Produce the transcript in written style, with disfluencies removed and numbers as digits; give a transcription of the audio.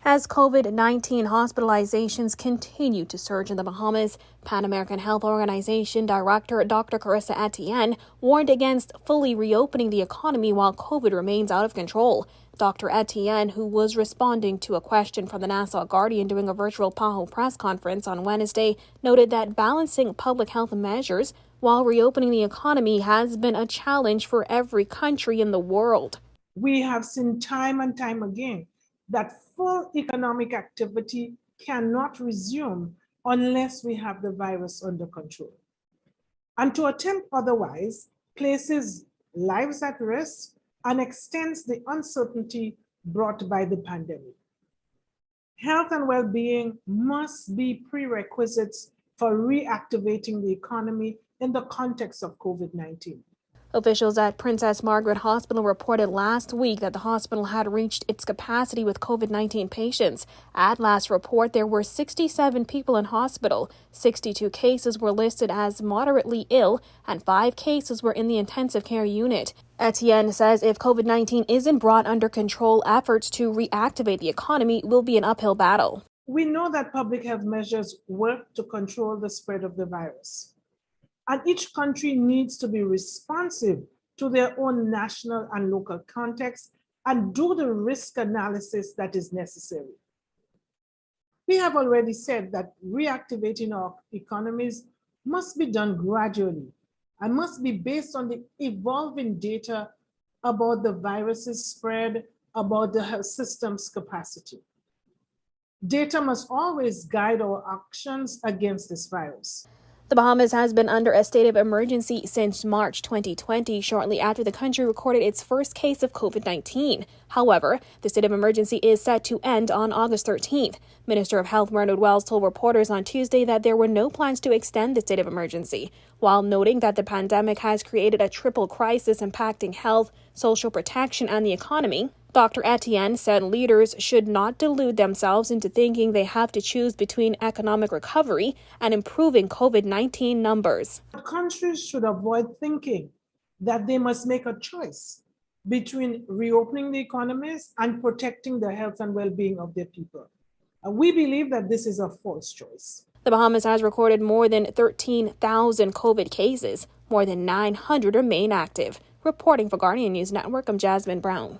As COVID-19 hospitalizations continue to surge in the Bahamas, Pan American Health Organization Director Dr. Carissa Etienne warned against fully reopening the economy while COVID remains out of control. Dr. Etienne, who was responding to a question from the Nassau Guardian during a virtual PAHO press conference on Wednesday, noted that balancing public health measures while reopening the economy has been a challenge for every country in the world. We have seen time and time again that full economic activity cannot resume unless we have the virus under control. And to attempt otherwise places lives at risk and extends the uncertainty brought by the pandemic. Health and well-being must be prerequisites for reactivating the economy in the context of COVID-19. Officials at Princess Margaret Hospital reported last week that the hospital had reached its capacity with COVID-19 patients. At last report, there were 67 people in hospital. 62 cases were listed as moderately ill, and 5 cases were in the intensive care unit. Etienne says if COVID-19 isn't brought under control, efforts to reactivate the economy will be an uphill battle. We know that public health measures work to control the spread of the virus. And each country needs to be responsive to their own national and local context and do the risk analysis that is necessary. We have already said that reactivating our economies must be done gradually and must be based on the evolving data about the virus's spread, about the health system's capacity. Data must always guide our actions against this virus. The Bahamas has been under a state of emergency since March 2020, shortly after the country recorded its first case of COVID-19. However, the state of emergency is set to end on August 13th. Minister of Health Bernard Wells told reporters on Tuesday that there were no plans to extend the state of emergency, while noting that the pandemic has created a triple crisis impacting health, social protection, and the economy. Dr. Etienne said leaders should not delude themselves into thinking they have to choose between economic recovery and improving COVID-19 numbers. Countries should avoid thinking that they must make a choice between reopening the economies and protecting the health and well-being of their people. We believe that this is a false choice. The Bahamas has recorded more than 13,000 COVID cases. More than 900 remain active. Reporting for Guardian News Network, I'm Jasmine Brown.